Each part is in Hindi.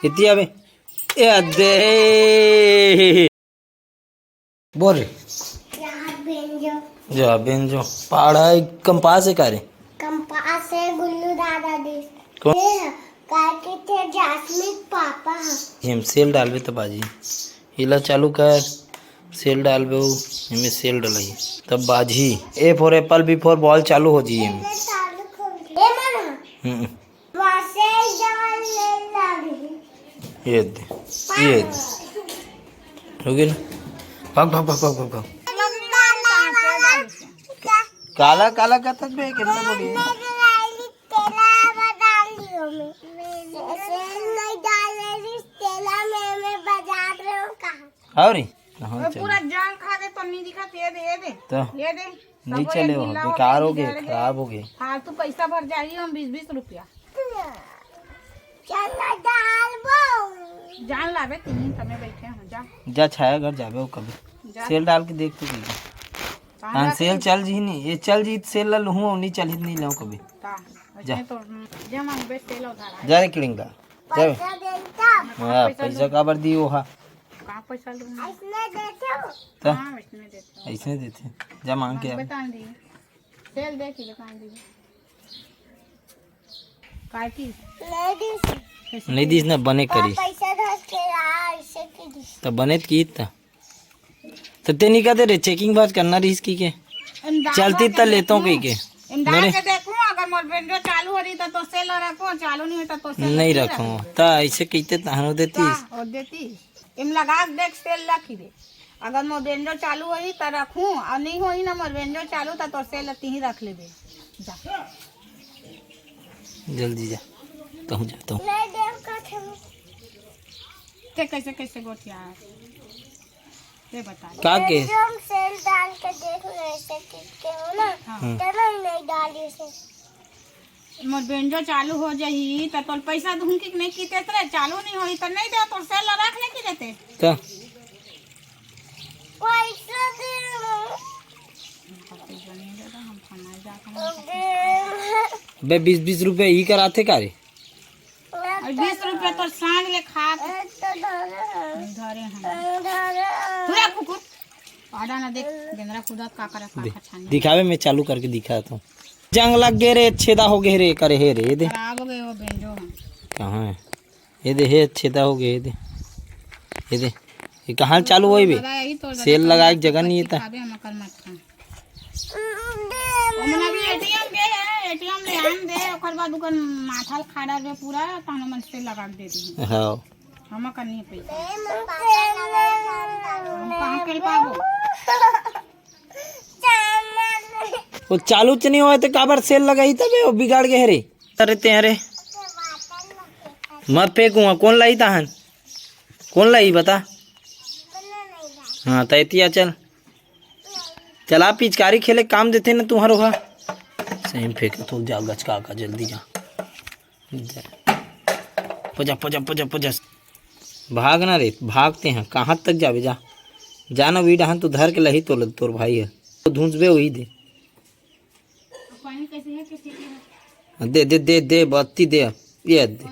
इतनी अबे ए दे बोल जा बेंजो पहाड़ा कंपास है कारे कंपास है गुल्लू दादा दे कौन काके थे जासमीन पापा हम सेल डालबे तो बाजी हिला चालू कर सेल डालबे हमें सेल डलाई तब बाजी A for apple B for ball चालू हो जी हम चालू खोल ए मना वासे डाल ले लागे ये दे हो गया भाग भाग भाग भाग भाग भाग काला काला का तक बे कितना बड़ी है और पूरा जान खा दे तो नहीं दिखा दे तो ये दे नहीं चले वो बेकार हो गए खराब हो गए फालतू पैसा भर जाइए हम 20-20 रुपया जान लावे तीन समय बैठे हैं जा जा छाया घर जाबे वो कभी सेल डाल के देख तो की हां सेल चल जी नहीं ये चल जी सेल ला लूं नहीं चल नहीं लो कभी जा तो जे मांग बे सेल उधार जा रे किड़िंगा जा हां पैसा काबर दियो हा कहां पैसा लूं इसने देते हो तो हां इसमें देते ऐसे देते जा मांग के बता दी सेल दे की दुकान दी काय की नहीं दिस ना बने करी पैसा धस के ऐसे की तो बने की तो तेनी का रे चेकिंग बात करना रिस्क की के चलती त लेतो कहीं के मेरे के देखूं अगर मोर विंडो चालू हो रही तो सेल रखो चालू नहीं होता तो सेल नहीं रखो तो ऐसे कहते तहनो देती और देती इम लगा देख सेल रखी दे अगर मोर विंडो चालू होई तो रखूं और नहीं होई ना मोर विंडो चालू तो सेल अति ही रख लेबे जा जल्दी जा तो हूं जाता हूं ले देव का थे कैसे कैसे गोटिया ये बता का के हम सेल डाल के देख ऐसे के हो ना तो नहीं डाली से मोर विंडो चालू हो जाही तो तोर पैसा दूं कि नहीं की तेरे चालू नहीं होई तो नहीं दे तो सेल रख ले की देते तो पैसा दे हम खाना जा बे 20-20 रुपए ही कराते का रे और 20 रुपए तो सांग ले खा के धरे हैं पूरा कुकुर आड़ा ना देख गेंदरा खुदा का करे का छानी दिखावे मैं चालू करके दिखाता हूँ जंग लग गए रे छेदा हो गए रे करे हे रे ये दे खराब हो गए वो बेंजो कहाँ है ये दे हे छेदा हो गए ये दे ये कहाँ चालू हुई बे सेल लगा एक जगह नहीं था एटीएम ले आन दे ओकर बाद उकन माथा खाड़ा रे पूरा तानो मन से लगा दे दी हां हम करनी पैसा हम कहां कर पाबो वो चालू च नहीं होए तो काबर सेल लगाई तबे वो बिगाड़ गए रे अरे तेरे मत फेंकूंगा कौन लाई ताहन कौन लाई बता हाँ तैतिया चल चला पिचकारी खेले काम देते ना तुम्हारो हा सही फेंके तो जा गचका का जल्दी जा पजा पजा पजा पजा भागना रे भागते हैं कहाँ तक जावे जा जाना वीड हन तू धर के लही तो तोर भाई है तो धूंसबे वही दे दे दे दे दे बत्ती दे ये दे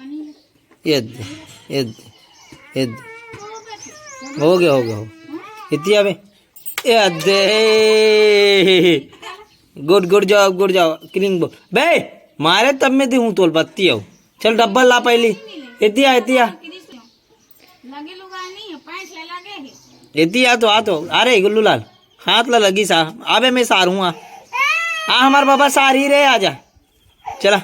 ये दे ये दे ये दे हो गया इतनी अबे ये दे गुड जाओ क्रीम बोल बे मारे तब में दूँ तोल बत्ती आओ चल डब्बल ला पहली इतिया तो आ तो अरे गुल्लू लाल हाथ ला लगी सा आबे मैं सार हूँ आ हमार बाबा सार ही रे आजा चला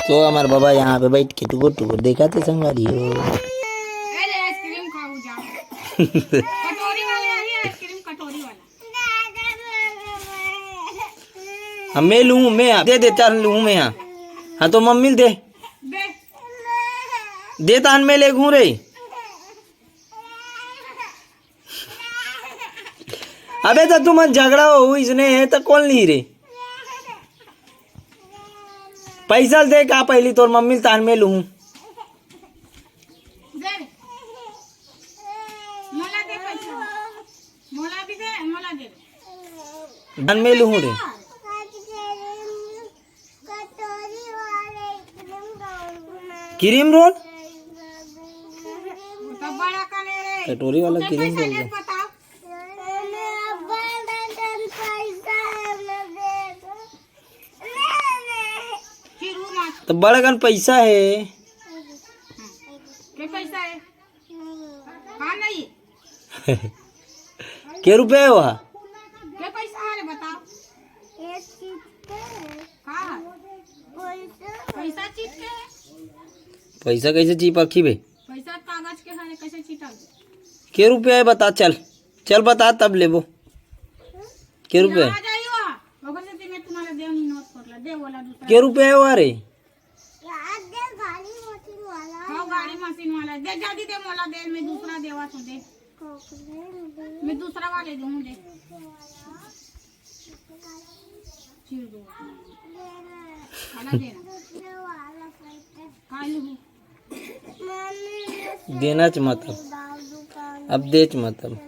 तो हमार बाबा यहाँ पे बैठ के टुकुर देखा थे संगवारी हो हाँ मैं लूँ मैं दे चल लूँ मैं यहाँ हाँ तो मम्मी दे तान मैं ले घूम रही अबे तो तुम झगड़ा हो इसने है तो कौन ली रे पैसा दे का पहली तोर मम्मी तान में लूँ धन में लूँ रे क्रीम रोल तो बड़ा का ले रे कटोरी वाला कितने क्रीम पैसा रोल ले दे। बताओ फिर वो मत तो बड़ा कन पैसा है के पैसा है हाँ नहीं के रुपया है वहाँ के पैसा है रे बताओ हाँ पैसा चीट के है पैसा कैसे चिपकी बे पैसा कागज के है कैसे चीटल के रुपया है बता चल चल बता तब लेबो के रुपया आ है जाइयो ओकर से मैं तुम्हारा देवनी नोट कर ला दे वाला दूसरा के रुपया है वहाँ रे हाँ गाड़ी मशीन वाला दे जल्दी दे मोला दे मैं दूसरा देवा तो दे मैं दूसरा वाले दूँ दे चिर दो वाला देना कालू देना च मतलब अब दे च मतलब